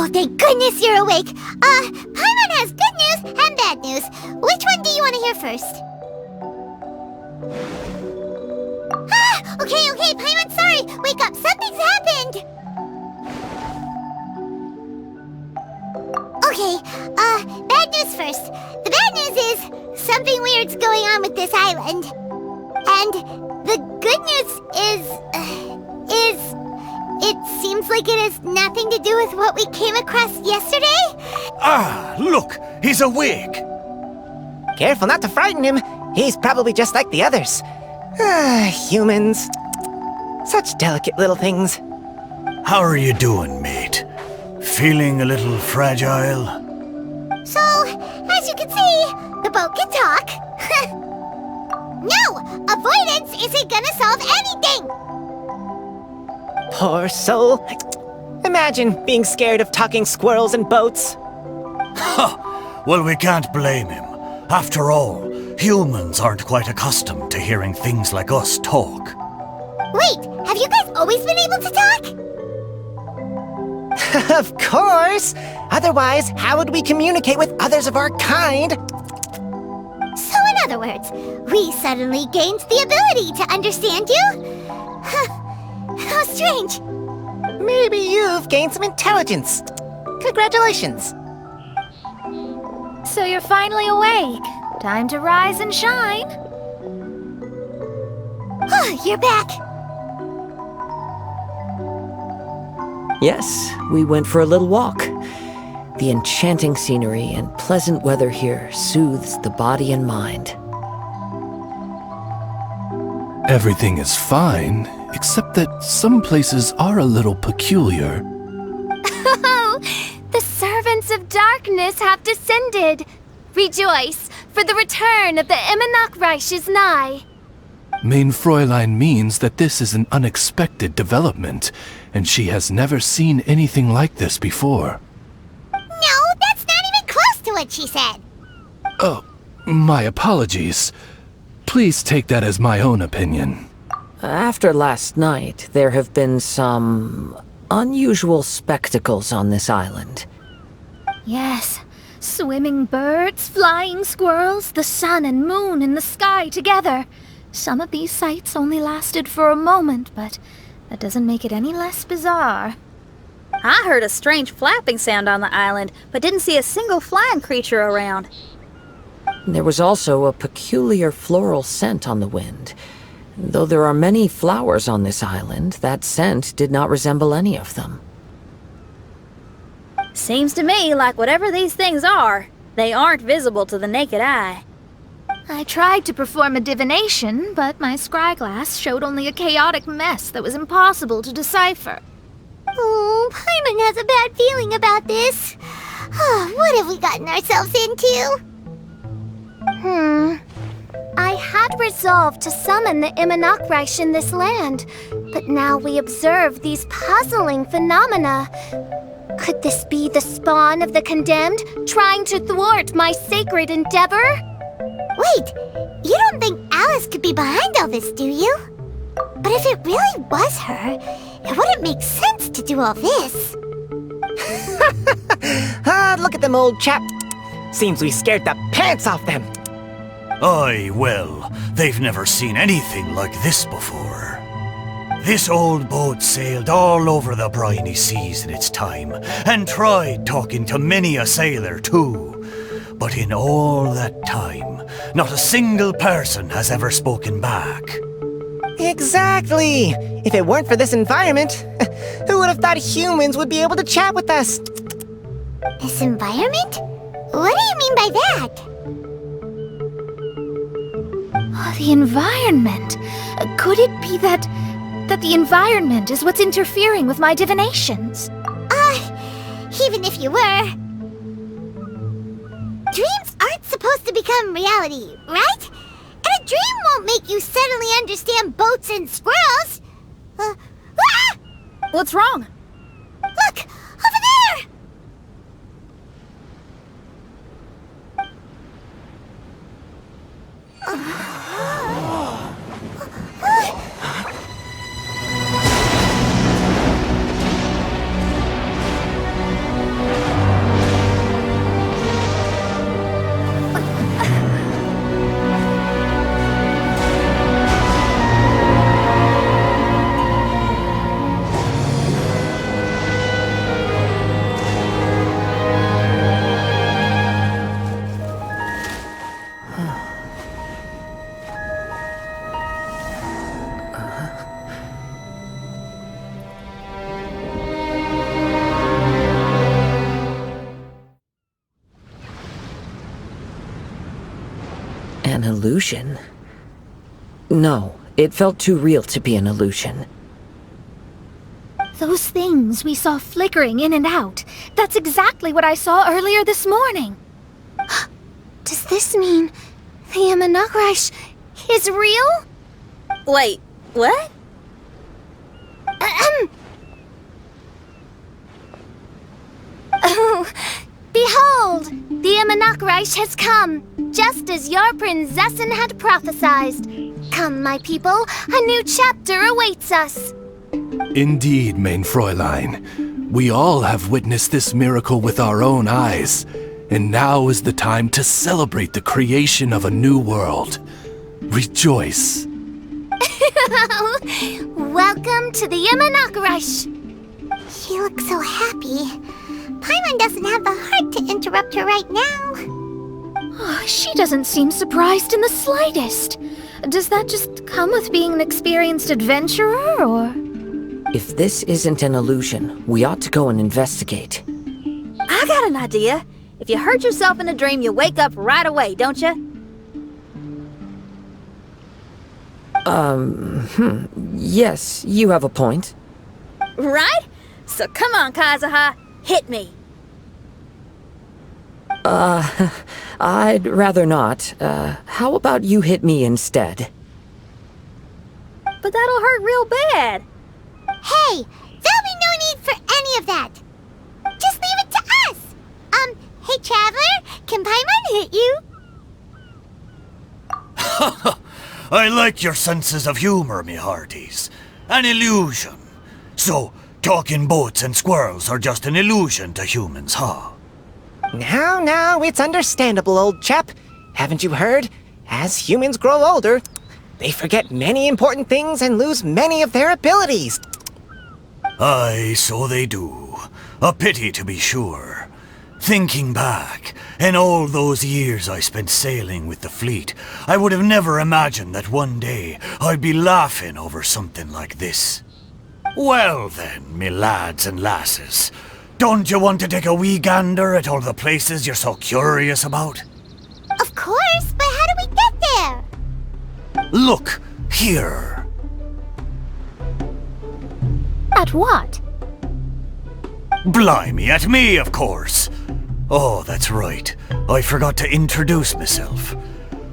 thank goodness you're awake. Paimon has good news and bad news. Which one do you want to hear first? Okay, Paimon, sorry. Wake up, something's happened. Okay, bad news first. The bad news is something weird's going on with this island. And the good news is it seems like it has nothing to do with what we came across yesterday. Ah, look, he's awake. Careful not to frighten him. He's probably just like the others. Humans. Such delicate little things. How are you doing, mate? Feeling a little fragile? So, as you can see, the boat can talk. No! Avoidance isn't gonna solve anything! Poor soul. Imagine being scared of talking squirrels and boats. Ha! Well, we can't blame him. After all, humans aren't quite accustomed to hearing things like us talk. Wait, have you guys always been able to talk? Of course! Otherwise, how would we communicate with others of our kind? So in other words, we suddenly gained the ability to understand you? How strange. Maybe you've gained some intelligence. Congratulations. So you're finally awake. Time to rise and shine. You're back. Yes, we went for a little walk. The enchanting scenery and pleasant weather here soothes the body and mind. Everything is fine, except that some places are a little peculiar. Oh, the servants of darkness have descended. Rejoice, for the return of the Imanakreich is nigh. Mein Fräulein means that this is an unexpected development, and she has never seen anything like this before. No, that's not even close to what she said. Oh, my apologies. Please take that as my own opinion. After last night, there have been some unusual spectacles on this island. Yes, swimming birds, flying squirrels, the sun and moon in the sky together. Some of these sights only lasted for a moment, but that doesn't make it any less bizarre. I heard a strange flapping sound on the island, but didn't see a single flying creature around. There was also a peculiar floral scent on the wind. Though there are many flowers on this island, that scent did not resemble any of them. Seems to me like whatever these things are, they aren't visible to the naked eye. I tried to perform a divination, but my scryglass showed only a chaotic mess that was impossible to decipher. Oh, Paimon has a bad feeling about this. What have we gotten ourselves into? I had resolved to summon the Imanakreich in this land, but now we observe these puzzling phenomena. Could this be the spawn of the condemned, trying to thwart my sacred endeavor? Wait, you don't think Alice could be behind all this, do you? But if it really was her, it wouldn't make sense to do all this. Look at them, old chap. Seems we scared the pants off them. Aye, well, they've never seen anything like this before. This old boat sailed all over the briny seas in its time, and tried talking to many a sailor too. But in all that time, not a single person has ever spoken back. Exactly! If it weren't for this environment, who would have thought humans would be able to chat with us? This environment? What do you mean by that? Oh, the environment. Could it be that the environment is what's interfering with my divinations? Even if you were... Dreams aren't supposed to become reality, right? And a dream won't make you suddenly understand boats and squirrels. What's wrong? Look! Over there! An illusion? No, it felt too real to be an illusion. Those things we saw flickering in and out, that's exactly what I saw earlier this morning. Does this mean the Imanakrish is real? Wait, what? Oh, behold! The Imanakrish has come, just as your Prinzessin had prophesied. Come, my people, a new chapter awaits us. Indeed, mein Fräulein. We all have witnessed this miracle with our own eyes, and now is the time to celebrate the creation of a new world. Rejoice. Welcome to the Imanakrish. She looks so happy. Paimon doesn't have the heart to interrupt her right now. Oh, she doesn't seem surprised in the slightest. Does that just come with being an experienced adventurer, or...? If this isn't an illusion, we ought to go and investigate. I got an idea. If you hurt yourself in a dream, you wake up right away, don't you? Yes, you have a point. Right? So come on, Kazuha, hit me. I'd rather not. How about you hit me instead? But that'll hurt real bad. Hey, there'll be no need for any of that. Just leave it to us. Hey Traveler, can Paimon hit you? I like your senses of humor, me hearties. An illusion. So, talking boats and squirrels are just an illusion to humans, huh? Now, it's understandable, old chap. Haven't you heard? As humans grow older, they forget many important things and lose many of their abilities. Aye, so they do. A pity, to be sure. Thinking back, in all those years I spent sailing with the fleet, I would have never imagined that one day I'd be laughing over something like this. Well then, me lads and lasses, don't you want to take a wee gander at all the places you're so curious about? Of course, but how do we get there? Look, here. At what? Blimey, at me, of course. Oh, that's right. I forgot to introduce myself.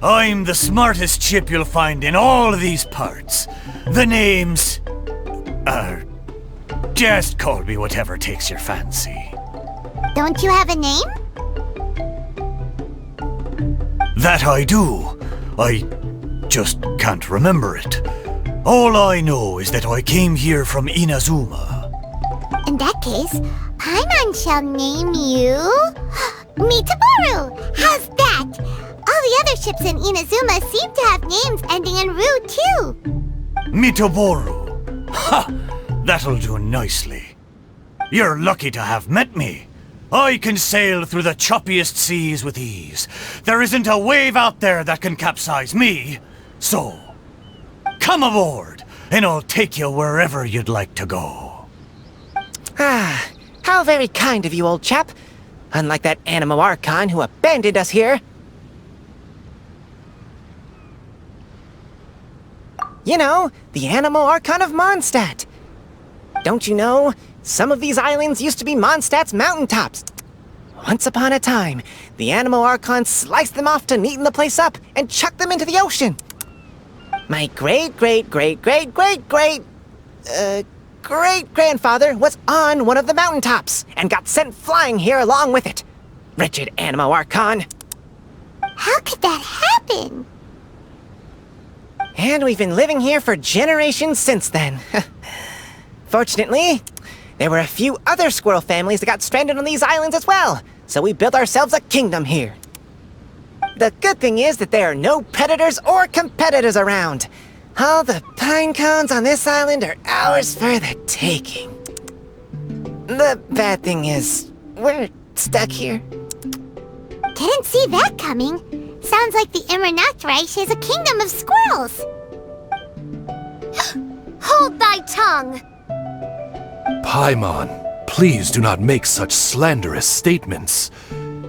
I'm the smartest chip you'll find in all of these parts. The name's... just call me whatever takes your fancy. Don't you have a name? That I do. I just can't remember it. All I know is that I came here from Inazuma. In that case, Paimon shall name you... Mitaboru! How's that? All the other ships in Inazuma seem to have names ending in Ru, too. Mitaboru. Ha! That'll do nicely. You're lucky to have met me. I can sail through the choppiest seas with ease. There isn't a wave out there that can capsize me. So, come aboard, and I'll take you wherever you'd like to go. Ah, how very kind of you, old chap. Unlike that Animo Archon who abandoned us here. You know, the Animo Archon of Mondstadt. Don't you know, some of these islands used to be Mondstadt's mountaintops. Once upon a time, the Animo Archon sliced them off to neaten the place up and chucked them into the ocean. My great-grandfather was on one of the mountaintops and got sent flying here along with it. Wretched Animo Archon. How could that happen? And we've been living here for generations since then. Fortunately, there were a few other squirrel families that got stranded on these islands as well, so we built ourselves a kingdom here. The good thing is that there are no predators or competitors around. All the pine cones on this island are ours for the taking. The bad thing is, we're stuck here. Didn't see that coming. Sounds like the Imanakrish is a kingdom of squirrels. Hold thy tongue! Paimon, please do not make such slanderous statements.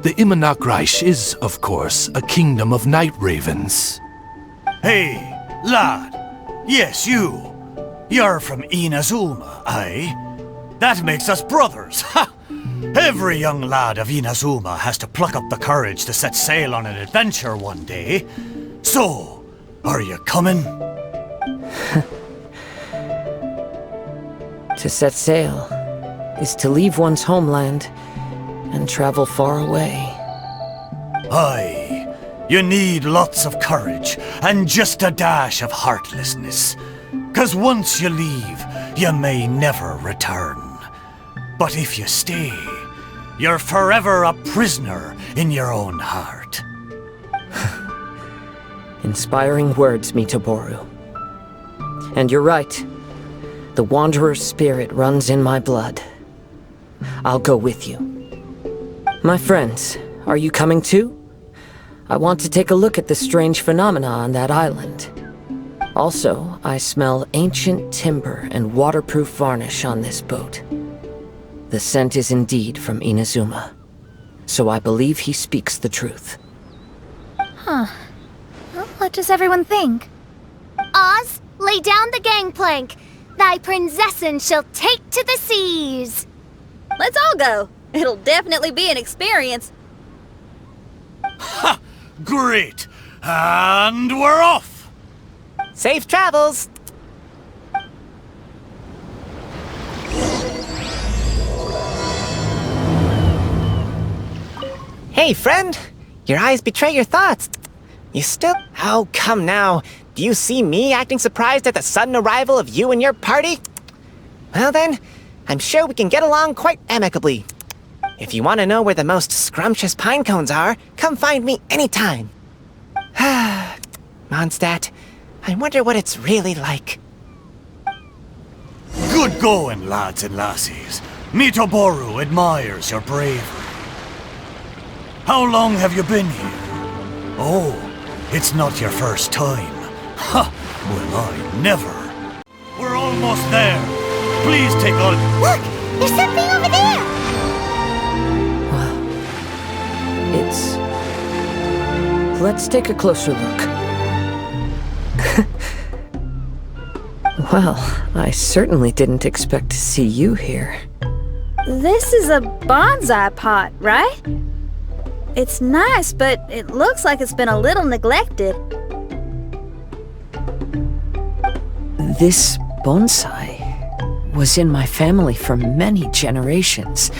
The Imanakreich is, of course, a kingdom of night ravens. Hey, lad. Yes, you. You're from Inazuma, aye? That makes us brothers, ha! Every young lad of Inazuma has to pluck up the courage to set sail on an adventure one day. So, are you coming? To set sail is to leave one's homeland and travel far away. Aye, you need lots of courage and just a dash of heartlessness. 'Cause once you leave, you may never return. But if you stay, you're forever a prisoner in your own heart. Inspiring words, Mitoboru. And you're right. The Wanderer's spirit runs in my blood. I'll go with you. My friends, are you coming too? I want to take a look at the strange phenomena on that island. Also, I smell ancient timber and waterproof varnish on this boat. The scent is indeed from Inazuma, so I believe he speaks the truth. Huh. Well, what does everyone think? Oz, lay down the gangplank. Thy princessin shall take to the seas. Let's all go. It'll definitely be an experience. Ha! Great! And we're off! Safe travels! Hey, friend! Your eyes betray your thoughts. You still... Oh, come now. Do you see me acting surprised at the sudden arrival of you and your party? Well then, I'm sure we can get along quite amicably. If you want to know where the most scrumptious pine cones are, come find me anytime. Mondstadt, I wonder what it's really like. Good going, lads and lassies. Mitoboru admires your bravery. How long have you been here? Oh, it's not your first time. Ha! Well, I never. We're almost there. Please take a Look! There's something over there! It's... Let's take a closer look. Well, I certainly didn't expect to see you here. This is a bonsai pot, right? It's nice, but it looks like it's been a little neglected. This bonsai was in my family for many generations.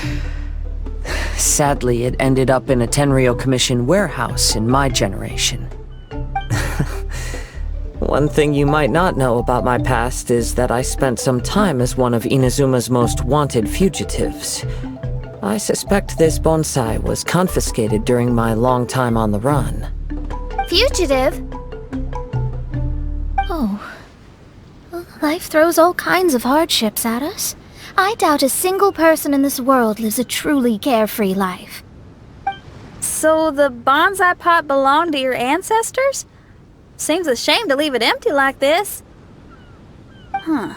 Sadly, it ended up in a Tenryo Commission warehouse in my generation. One thing you might not know about my past is that I spent some time as one of Inazuma's most wanted fugitives. I suspect this bonsai was confiscated during my long time on the run. Fugitive? Oh. Well, life throws all kinds of hardships at us. I doubt a single person in this world lives a truly carefree life. So the bonsai pot belonged to your ancestors? Seems a shame to leave it empty like this. Huh.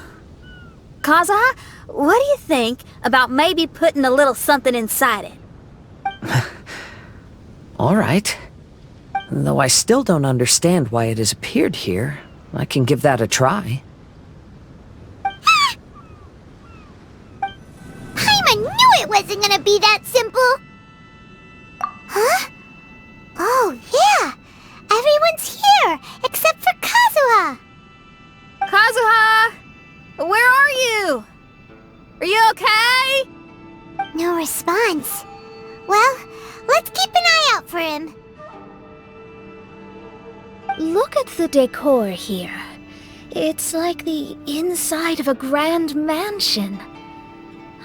Kazuha, what do you think about maybe putting a little something inside it? All right. Though I still don't understand why it has appeared here, I can give that a try. I knew it wasn't gonna be that simple! Huh? Oh, yeah! Everyone's here, except for Kazuha! Kazuha! Where are you? Are you okay? No response. Well, let's keep an eye out for him. Look at the decor here. It's like the inside of a grand mansion.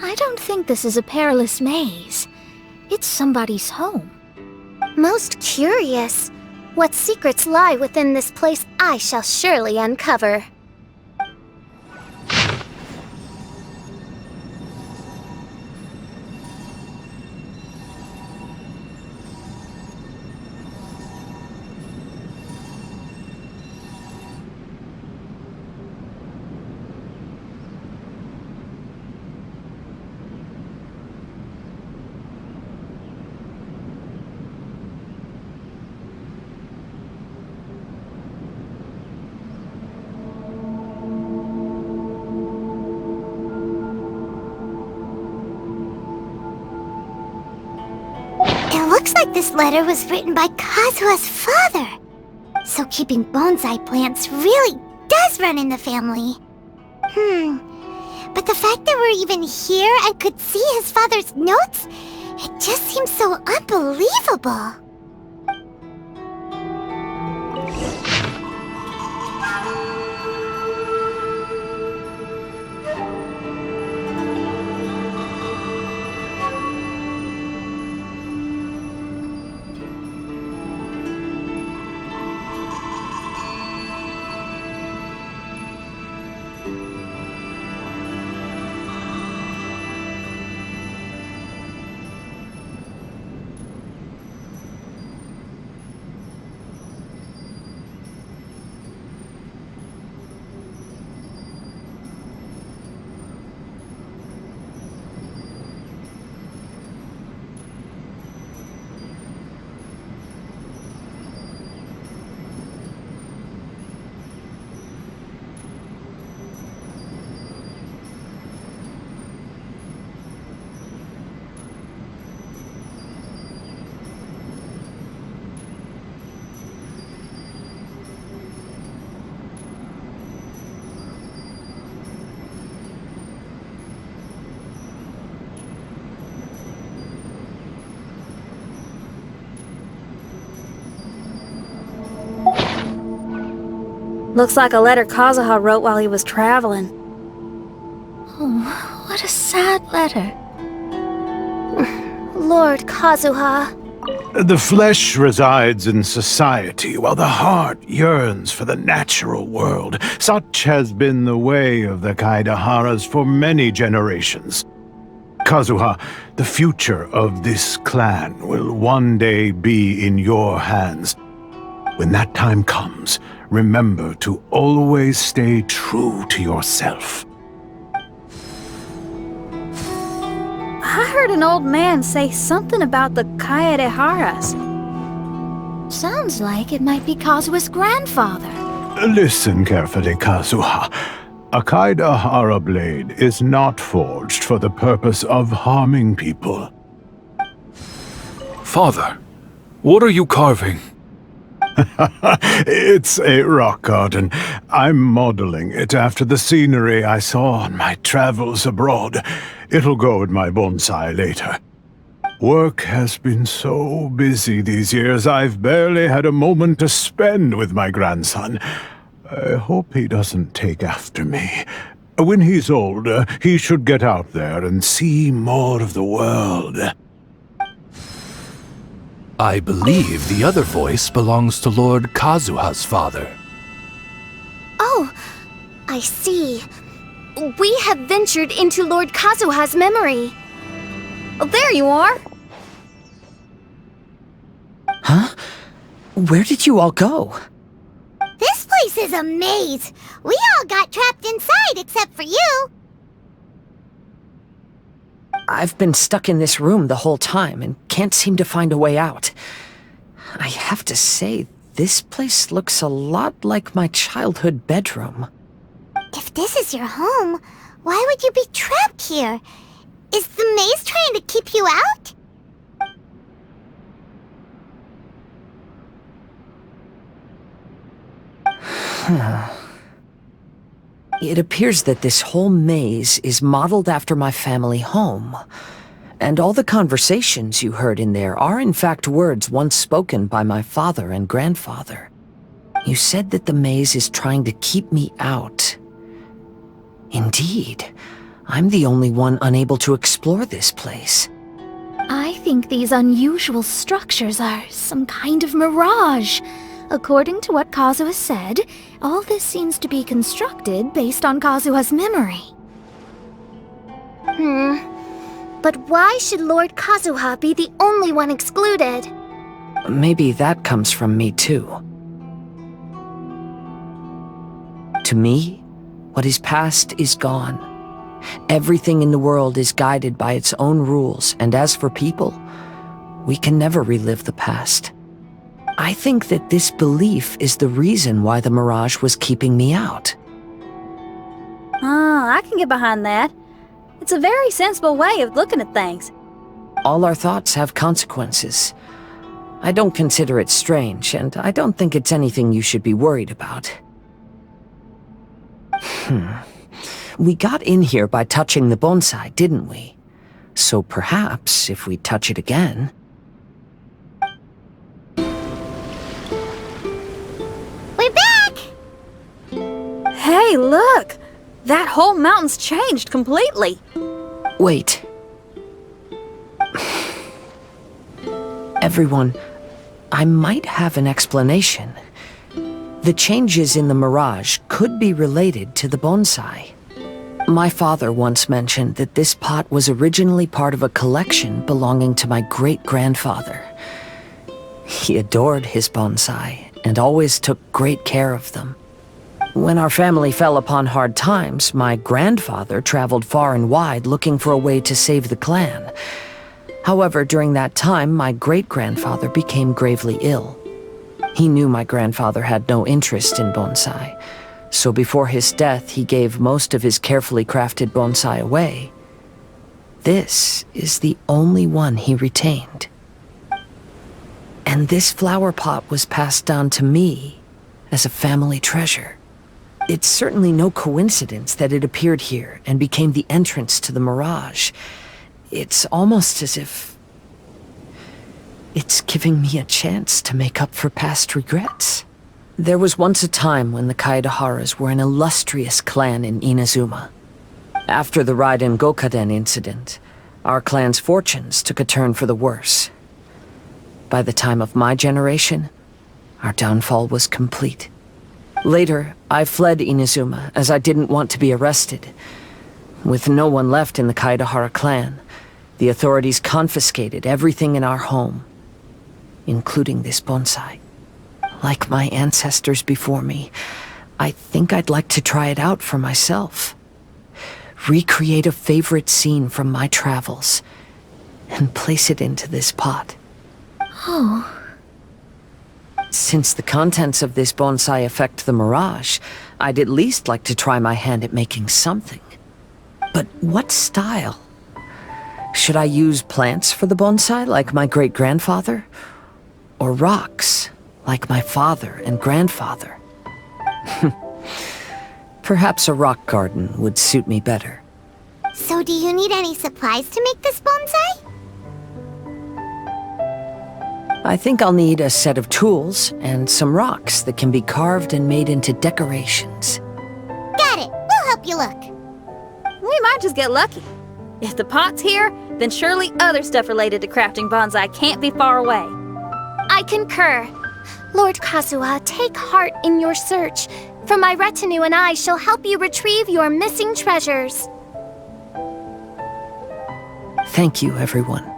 I don't think this is a perilous maze. It's somebody's home. Most curious. What secrets lie within this place I shall surely uncover. like this letter was written by Kazuha's father. So keeping bonsai plants really does run in the family. But the fact that we're even here and could see his father's notes, it just seems so unbelievable. Looks like a letter Kazuha wrote while he was traveling. Oh, what a sad letter. Lord Kazuha. The flesh resides in society, while the heart yearns for the natural world. Such has been the way of the Kaidaharas for many generations. Kazuha, the future of this clan will one day be in your hands. When that time comes, remember to always stay true to yourself. I heard an old man say something about the Kaaedeharas. Sounds like it might be Kazuha's grandfather. Listen carefully, Kazuha. A Kaiedahara blade is not forged for the purpose of harming people. Father, what are you carving? It's a rock garden. I'm modeling it after the scenery I saw on my travels abroad. It'll go in my bonsai later. Work has been so busy these years, I've barely had a moment to spend with my grandson. I hope he doesn't take after me. When he's older, he should get out there and see more of the world. I believe the other voice belongs to Lord Kazuha's father. Oh, I see. We have ventured into Lord Kazuha's memory. Oh, there you are! Huh? Where did you all go? This place is a maze. We all got trapped inside except for you. I've been stuck in this room the whole time and can't seem to find a way out. I have to say, this place looks a lot like my childhood bedroom. If this is your home, why would you be trapped here? Is the maze trying to keep you out? It appears that this whole maze is modeled after my family home. And all the conversations you heard in there are in fact words once spoken by my father and grandfather. You said that the maze is trying to keep me out. Indeed, I'm the only one unable to explore this place. I think these unusual structures are some kind of mirage. According to what Kazuha said, all this seems to be constructed based on Kazuha's memory. But why should Lord Kazuha be the only one excluded? Maybe that comes from me too. To me, what is past is gone. Everything in the world is guided by its own rules, and as for people, we can never relive the past. I think that this belief is the reason why the mirage was keeping me out. Oh, I can get behind that. It's a very sensible way of looking at things. All our thoughts have consequences. I don't consider it strange, and I don't think it's anything you should be worried about. We got in here by touching the bonsai, didn't we? So perhaps, if we touch it again... We're back! Hey, look! That whole mountain's changed completely. Wait. Everyone, I might have an explanation. The changes in the mirage could be related to the bonsai. My father once mentioned that this pot was originally part of a collection belonging to my great-grandfather. He adored his bonsai and always took great care of them. When our family fell upon hard times, my grandfather traveled far and wide looking for a way to save the clan. However, during that time, my great-grandfather became gravely ill. He knew my grandfather had no interest in bonsai, so before his death, he gave most of his carefully crafted bonsai away. This is the only one he retained. And this flower pot was passed down to me as a family treasure. It's certainly no coincidence that it appeared here and became the entrance to the mirage. It's almost as if it's giving me a chance to make up for past regrets. There was once a time when the Kaidaharas were an illustrious clan in Inazuma. After the Raiden Gokaden incident, our clan's fortunes took a turn for the worse. By the time of my generation, our downfall was complete. Later, I fled Inazuma as I didn't want to be arrested. With no one left in the Kaidohara clan, the authorities confiscated everything in our home, including this bonsai. Like my ancestors before me, I think I'd like to try it out for myself. Recreate a favorite scene from my travels, and place it into this pot. Oh. Since the contents of this bonsai affect the mirage, I'd at least like to try my hand at making something. But what style? Should I use plants for the bonsai, like my great-grandfather? Or rocks, like my father and grandfather? Perhaps a rock garden would suit me better. So do you need any supplies to make this bonsai? I think I'll need a set of tools and some rocks that can be carved and made into decorations. Got it. We'll help you look. We might just get lucky. If the pot's here, then surely other stuff related to crafting bonsai can't be far away. I concur. Lord Kazuha, take heart in your search, for my retinue and I shall help you retrieve your missing treasures. Thank you, everyone.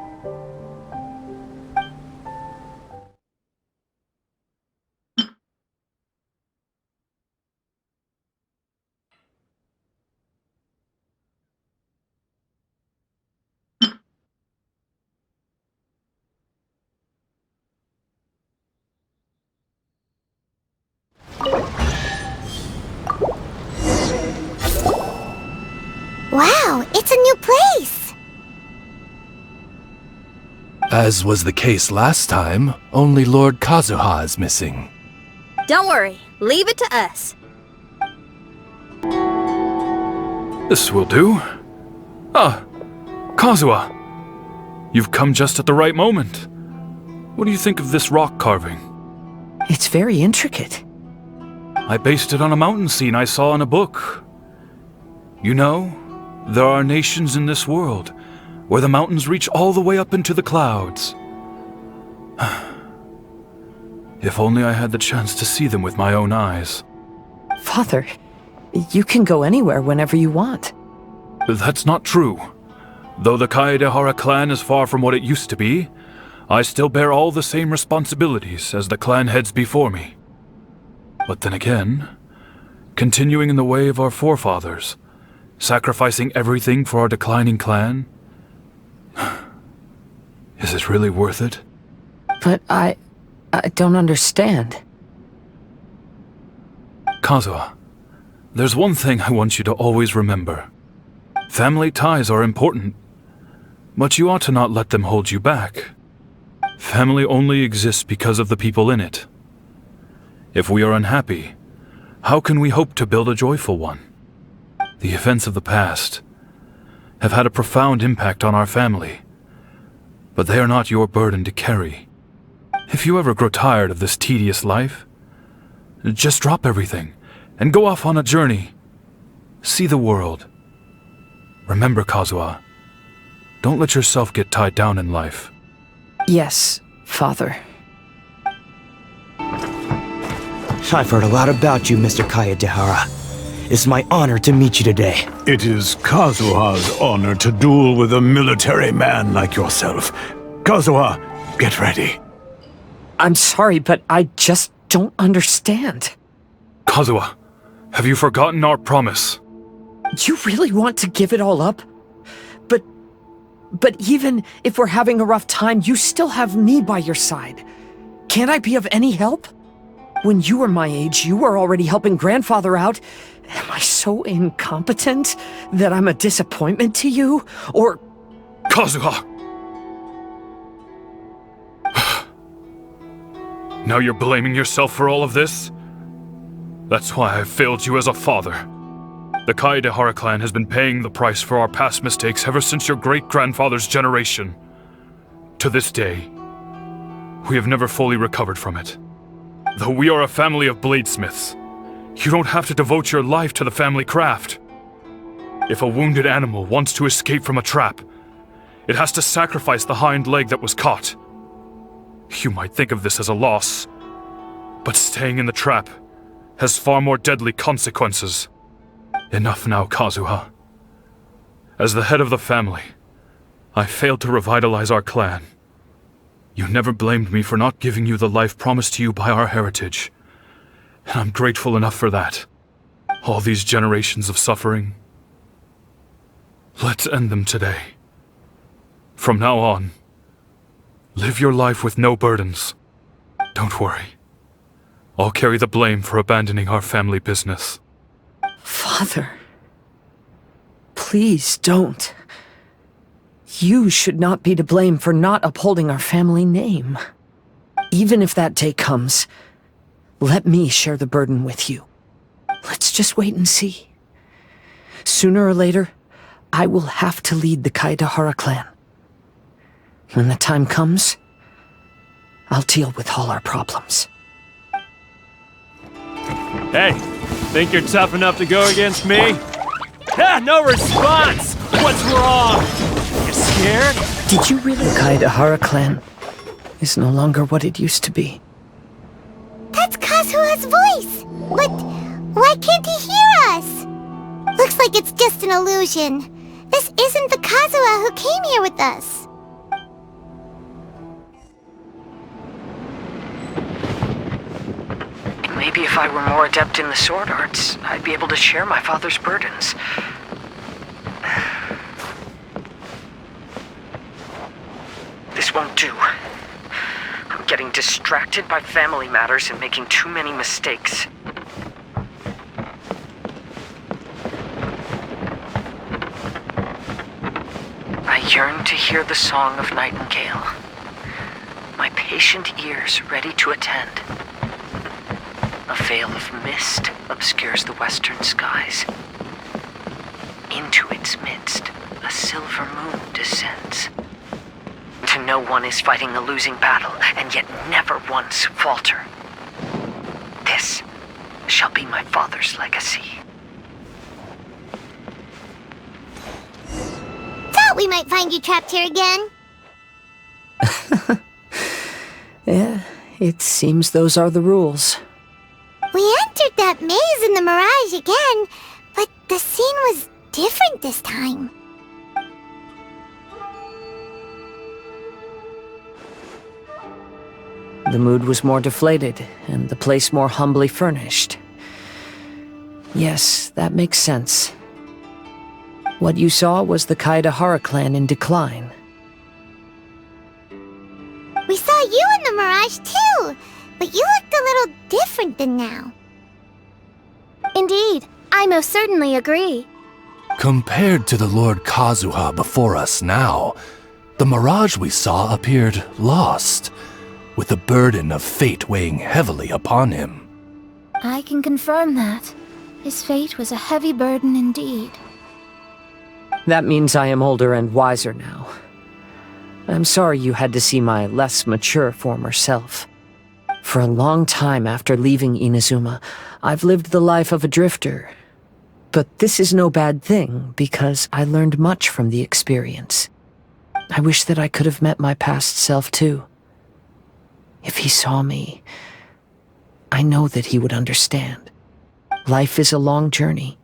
Wow, it's a new place! As was the case last time, only Lord Kazuha is missing. Don't worry, leave it to us. This will do. Ah, Kazuha. You've come just at the right moment. What do you think of this rock carving? It's very intricate. I based it on a mountain scene I saw in a book. You know, there are nations in this world where the mountains reach all the way up into the clouds. If only I had the chance to see them with my own eyes. Father, you can go anywhere whenever you want. That's not true. Though the Kaidehara clan is far from what it used to be, I still bear all the same responsibilities as the clan heads before me. But then again, continuing in the way of our forefathers, sacrificing everything for our declining clan, is it really worth it? But I don't understand. Kazuha, there's one thing I want you to always remember. Family ties are important, but you ought to not let them hold you back. Family only exists because of the people in it. If we are unhappy, how can we hope to build a joyful one? The events of the past have had a profound impact on our family, but they are not your burden to carry. If you ever grow tired of this tedious life, just drop everything and go off on a journey. See the world. Remember, Kazuha, don't let yourself get tied down in life. Yes, Father. I've heard a lot about you, Mr. Kayadehara. It's my honor to meet you today. It is Kazuha's honor to duel with a military man like yourself. Kazuha, get ready. I'm sorry, but I just don't understand. Kazuha, have you forgotten our promise? You really want to give it all up? But even if we're having a rough time, you still have me by your side. Can't I be of any help? When you were my age, you were already helping Grandfather out. Am I so incompetent that I'm a disappointment to you? Or... Kazuha! Now you're blaming yourself for all of this? That's why I failed you as a father. The Kaide'Hara clan has been paying the price for our past mistakes ever since your great-grandfather's generation. To this day, we have never fully recovered from it. Though we are a family of bladesmiths, you don't have to devote your life to the family craft. If a wounded animal wants to escape from a trap, it has to sacrifice the hind leg that was caught. You might think of this as a loss, but staying in the trap has far more deadly consequences. Enough now, Kazuha. As the head of the family, I failed to revitalize our clan. You never blamed me for not giving you the life promised to you by our heritage, and I'm grateful enough for that. All these generations of suffering, let's end them today. From now on, live your life with no burdens. Don't worry. I'll carry the blame for abandoning our family business. Father, please don't. You should not be to blame for not upholding our family name. Even if that day comes, let me share the burden with you. Let's just wait and see. Sooner or later, I will have to lead the Kaide'Hara clan. When the time comes, I'll deal with all our problems. Hey, think you're tough enough to go against me? Ah, no response! What's wrong? You scared? Did you really? The Kaide'Hara clan is no longer what it used to be. That's Kazuha's voice! But why can't he hear us? Looks like it's just an illusion. This isn't the Kazuha who came here with us. Maybe if I were more adept in the sword arts, I'd be able to share my father's burdens. This won't do. I'm getting distracted by family matters and making too many mistakes. I yearn to hear the song of nightingale. My patient ears ready to attend. A veil of mist obscures the western skies. Into its midst, a silver moon descends. To know one is fighting a losing battle, and yet never once falter. This shall be my father's legacy. Thought we might find you trapped here again. Yeah, it seems those are the rules. We entered that maze in the mirage again, but the scene was different this time. The mood was more deflated, and the place more humbly furnished. Yes, that makes sense. What you saw was the Kaide'Hara clan in decline. We saw you in the mirage too, but you looked a little different than now. Indeed, I most certainly agree. Compared to the Lord Kazuha before us now, The mirage we saw appeared lost, with the burden of fate weighing heavily upon him. I can confirm that. His fate was a heavy burden indeed. That means I am older and wiser now. I'm sorry you had to see my less mature former self. For a long time after leaving Inazuma, I've lived the life of a drifter. But this is no bad thing, because I learned much from the experience. I wish that I could have met my past self too. If he saw me, I know that he would understand. Life is a long journey,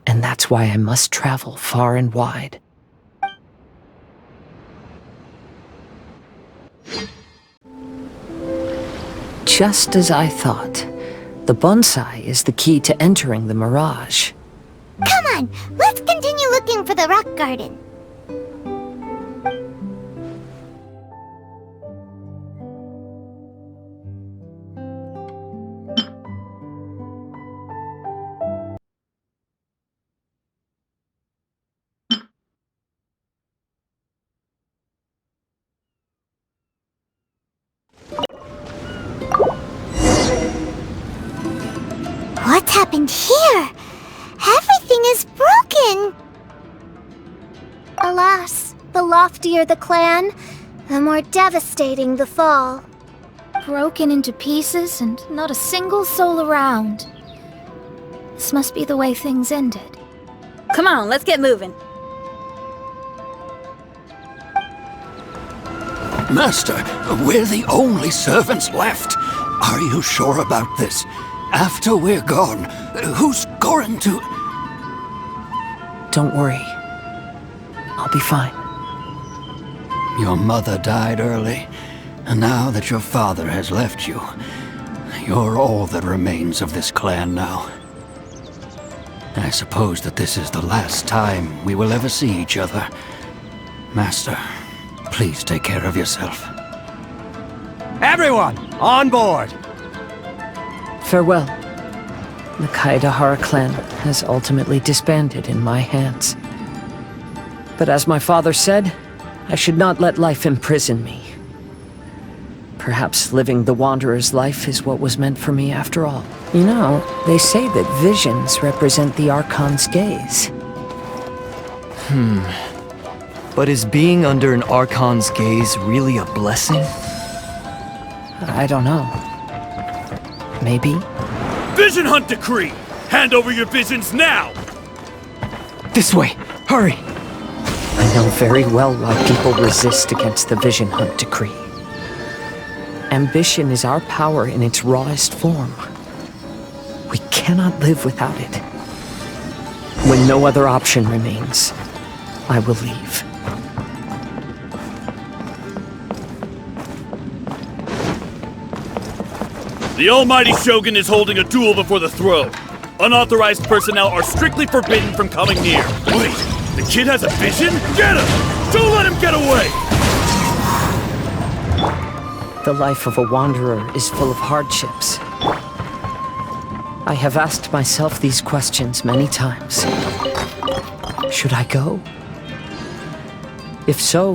and that's why I must travel far and wide. Just as I thought, the bonsai is the key to entering the mirage. Come on, let's continue looking for the rock garden. What's happened here? Everything is broken! Alas, the loftier the clan, the more devastating the fall. Broken into pieces and not a single soul around. This must be the way things ended. Come on, let's get moving. Master, we're the only servants left. Are you sure about this? After we're gone, who's going to... Don't worry. I'll be fine. Your mother died early, and now that your father has left you, you're all that remains of this clan now. I suppose that this is the last time we will ever see each other. Master, please take care of yourself. Everyone, on board! Farewell. The Kaide'hara clan has ultimately disbanded in my hands. But as my father said, I should not let life imprison me. Perhaps living the Wanderer's life is what was meant for me after all. You know, they say that visions represent the Archon's gaze. But is being under an Archon's gaze really a blessing? I don't know. Maybe? Vision Hunt Decree! Hand over your visions now! This way! Hurry! I know very well why people resist against the Vision Hunt Decree. Ambition is our power in its rawest form. We cannot live without it. When no other option remains, I will leave. The Almighty Shogun is holding a duel before the throne. Unauthorized personnel are strictly forbidden from coming near. Wait, the kid has a vision? Get him! Don't let him get away! The life of a wanderer is full of hardships. I have asked myself these questions many times. Should I go? If so,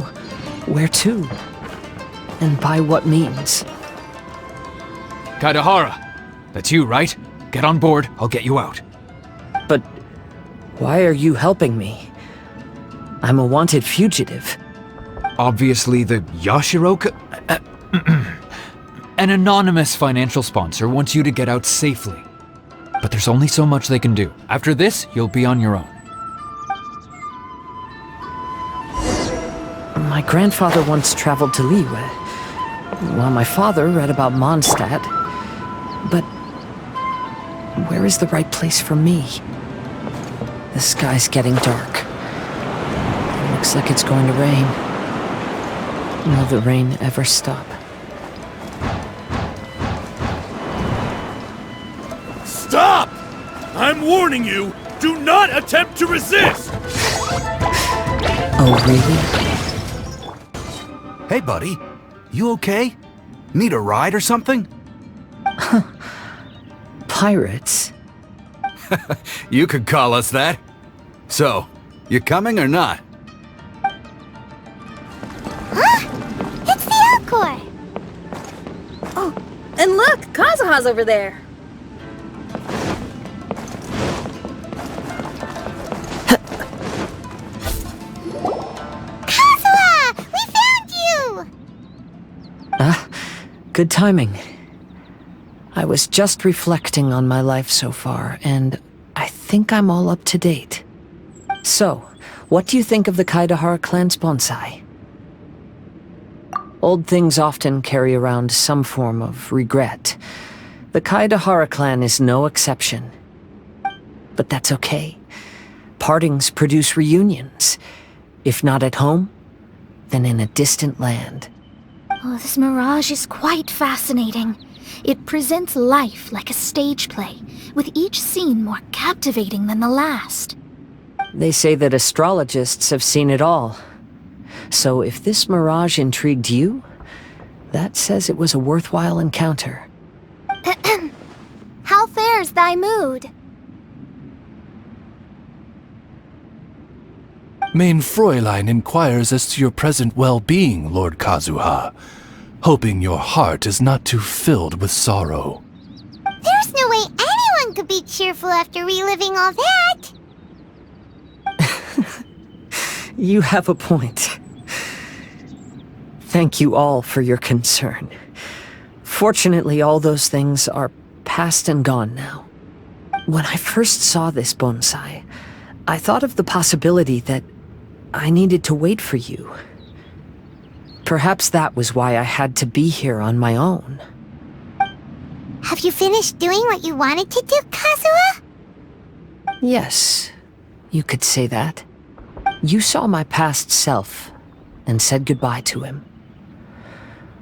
where to? And by what means? Kaide'hara, that's you, right? Get on board, I'll get you out. But why are you helping me? I'm a wanted fugitive. Obviously the Yashiroka... An anonymous financial sponsor wants you to get out safely. But there's only so much they can do. After this, you'll be on your own. My grandfather once traveled to Liyue, while my father read about Mondstadt. But where is the right place for me? The sky's getting dark. It looks like it's going to rain. Will the rain ever stop? Stop! I'm warning you, do not attempt to resist! Oh, really? Hey, buddy. You okay? Need a ride or something? Pirates? You could call us that. So, you coming or not? Kazuha's over there. Kazuha! We found you! Good timing. I was just reflecting on my life so far, and I think I'm all up to date. So, what do you think of the Kaideha clan's bonsai? Old things often carry around some form of regret. The Kaideha clan is no exception. But that's okay. Partings produce reunions. If not at home, then in a distant land. Oh, this mirage is quite fascinating. It presents life like a stage play, with each scene more captivating than the last. They say that astrologists have seen it all. So if this mirage intrigued you, that says it was a worthwhile encounter. How fares thy mood? Main Fräulein inquires as to your present well-being, Lord Kazuha, hoping your heart is not too filled with sorrow. There's no way anyone could be cheerful after reliving all that. You have a point. Thank you all for your concern. Fortunately, all those things are past and gone now. When I first saw this bonsai, I thought of the possibility that I needed to wait for you. Perhaps that was why I had to be here on my own. Have you finished doing what you wanted to do, Kazuha? Yes, you could say that. You saw my past self and said goodbye to him.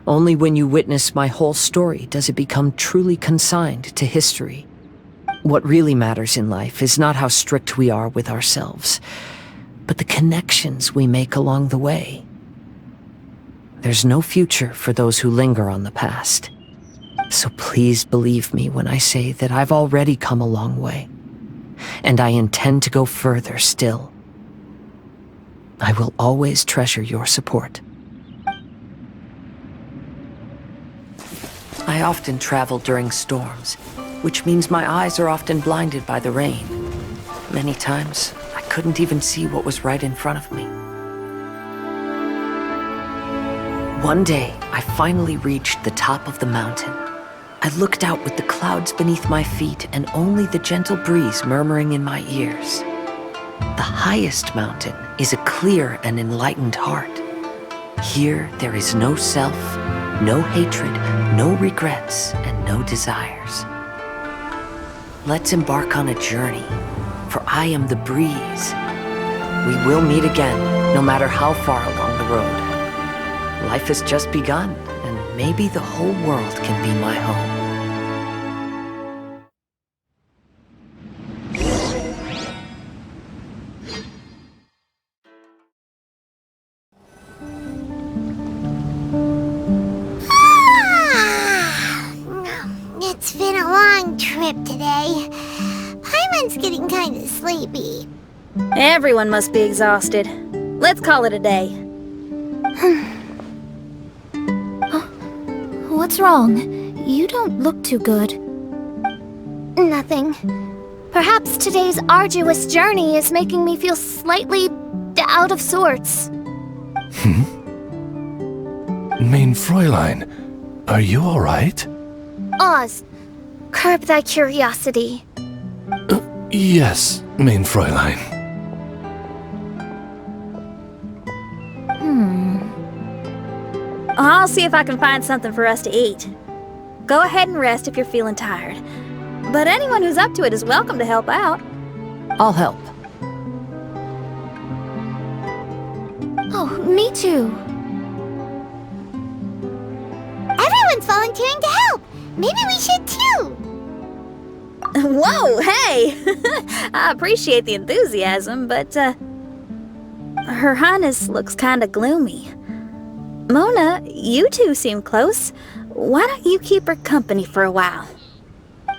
Only when you witness my whole story does it become truly consigned to history. What really matters in life is not how strict we are with ourselves, but the connections we make along the way. There's no future for those who linger on the past. So please believe me when I say that I've already come a long way, and I intend to go further still. I will always treasure your support. I often travel during storms, which means my eyes are often blinded by the rain. Many times, I couldn't even see what was right in front of me. One day, I finally reached the top of the mountain. I looked out with the clouds beneath my feet and only the gentle breeze murmuring in my ears. The highest mountain is a clear and enlightened heart. Here, there is no self, no hatred, no regrets, and no desires. Let's embark on a journey, for I am the breeze. We will meet again, no matter how far along the road. Life has just begun, and maybe the whole world can be my home. It's been a long trip today. Paimon's getting kind of sleepy. Everyone must be exhausted. Let's call it a day. What's wrong? You don't look too good. Nothing. Perhaps today's arduous journey is making me feel slightly out of sorts. Main Fräulein, are you alright? Oz, curb thy curiosity. Yes, Main Fräulein. I'll see if I can find something for us to eat. Go ahead and rest if you're feeling tired. But anyone who's up to it is welcome to help out. I'll help. Oh, me too. Everyone's volunteering to help. Maybe we should too. Whoa, hey! I appreciate the enthusiasm, but, Her Highness looks kinda gloomy. Mona, you two seem close. Why don't you keep her company for a while?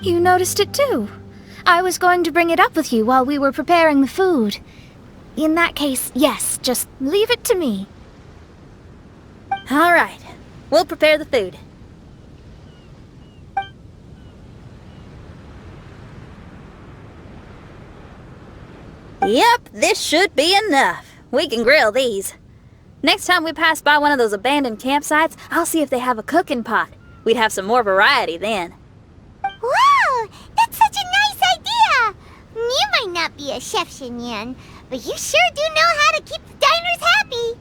You noticed it too. I was going to bring it up with you while we were preparing the food. In that case, yes, just leave it to me. All right, we'll prepare the food. Yep, this should be enough. We can grill these. Next time we pass by one of those abandoned campsites, I'll see if they have a cooking pot. We'd have some more variety then. Wow! That's such a nice idea! You might not be a chef, Shinyan, but you sure do know how to keep the diners happy.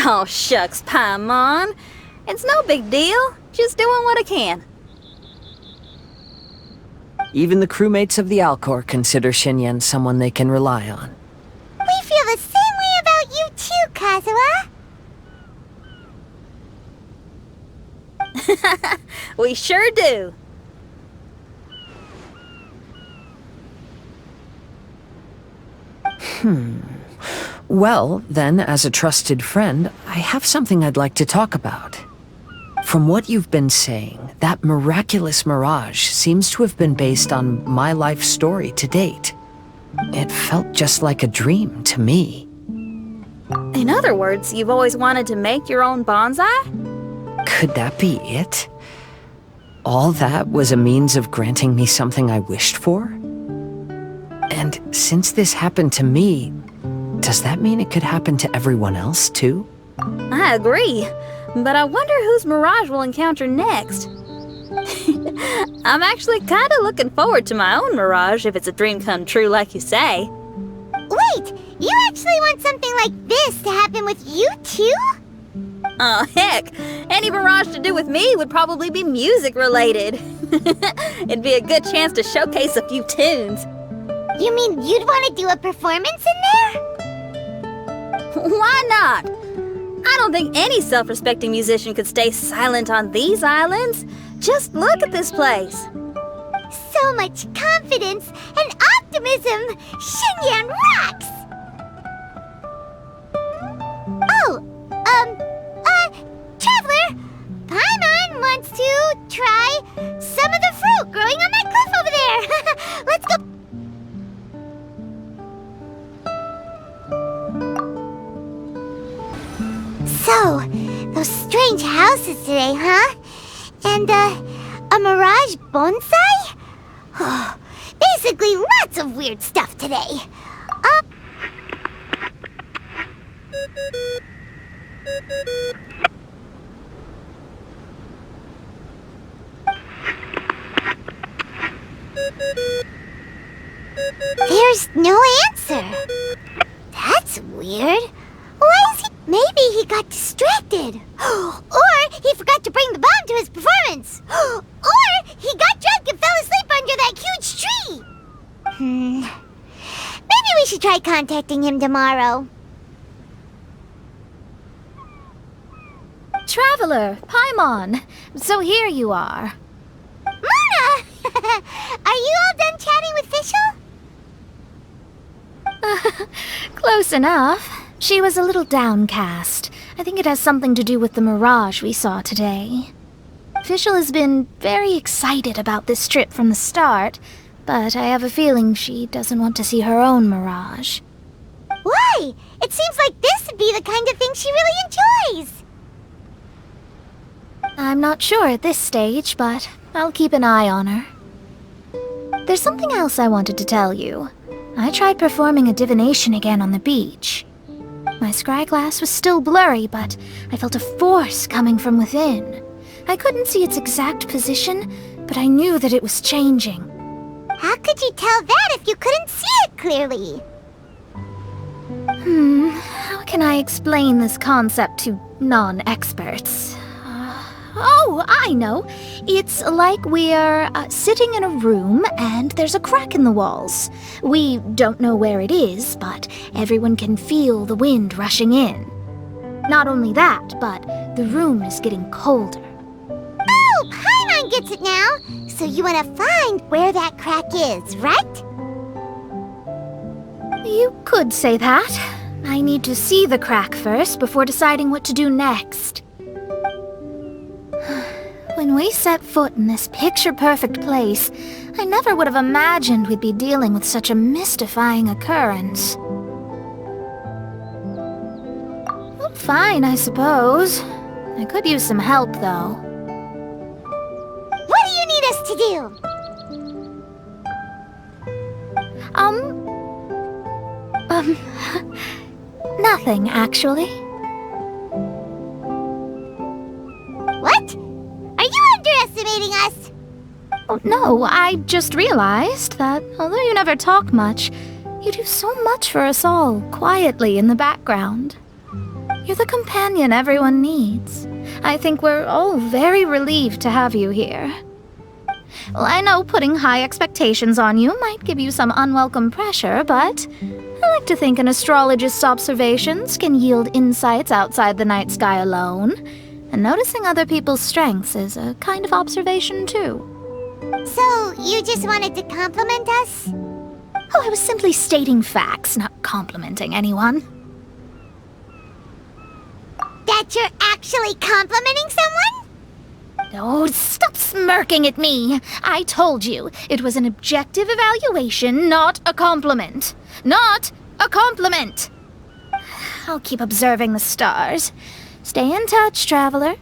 Oh, shucks, Paimon. It's no big deal. Just doing what I can. Even the crewmates of the Alcor consider Shinyan someone they can rely on. We feel the same way about you too, Kazuha. We sure do. Well, then, as a trusted friend, I have something I'd like to talk about. From what you've been saying, that miraculous mirage seems to have been based on my life story to date. It felt just like a dream to me. In other words, you've always wanted to make your own bonsai? Could that be it? All that was a means of granting me something I wished for? And since this happened to me, does that mean it could happen to everyone else too? I agree, but I wonder whose mirage we'll encounter next. I'm actually kinda looking forward to my own mirage if it's a dream come true like you say. Wait, you actually want something like this to happen with you too? Oh, heck, any mirage to do with me would probably be music related. It'd be a good chance to showcase a few tunes. You mean you'd want to do a performance in there? Why not? I don't think any self-respecting musician could stay silent on these islands. Just look at this place. So much confidence and optimism! Shinyan rocks! Oh, Traveler! Paimon wants to try some of the fruit growing on that cliff over there! Let's go! So, those strange houses today, huh? And, a mirage bonsai? Oh, basically lots of weird stuff today. There's no answer. That's weird. Why is he... Maybe he got distracted. Or he forgot to bring the bomb to his performance. Or he got drunk and fell asleep under that huge tree. Maybe we should try contacting him tomorrow. Traveler, Paimon. So here you are. Mona! Are you all done chatting with Fischl? Close enough. She was a little downcast. I think it has something to do with the mirage we saw today. Fischl has been very excited about this trip from the start, but I have a feeling she doesn't want to see her own mirage. Why? It seems like this would be the kind of thing she really enjoys. I'm not sure at this stage, but I'll keep an eye on her. There's something else I wanted to tell you. I tried performing a divination again on the beach. My scryglass was still blurry, but I felt a force coming from within. I couldn't see its exact position, but I knew that it was changing. How could you tell that if you couldn't see it clearly? How can I explain this concept to non-experts? Oh, I know. It's like we're sitting in a room and there's a crack in the walls. We don't know where it is, but everyone can feel the wind rushing in. Not only that, but the room is getting colder. Oh, Paimon gets it now. So you want to find where that crack is, right? You could say that. I need to see the crack first before deciding what to do next. When we set foot in this picture-perfect place, I never would have imagined we'd be dealing with such a mystifying occurrence. Well, fine, I suppose. I could use some help, though. What do you need us to do? Nothing, actually. What? Are you underestimating us? Oh, no, I just realized that although you never talk much, you do so much for us all, quietly in the background. You're the companion everyone needs. I think we're all very relieved to have you here. Well, I know putting high expectations on you might give you some unwelcome pressure, but I like to think an astrologist's observations can yield insights outside the night sky alone. And noticing other people's strengths is a kind of observation, too. So, you just wanted to compliment us? Oh, I was simply stating facts, not complimenting anyone. That you're actually complimenting someone? Oh, stop smirking at me! I told you, it was an objective evaluation, not a compliment. Not a compliment! I'll keep observing the stars. Stay in touch, traveler.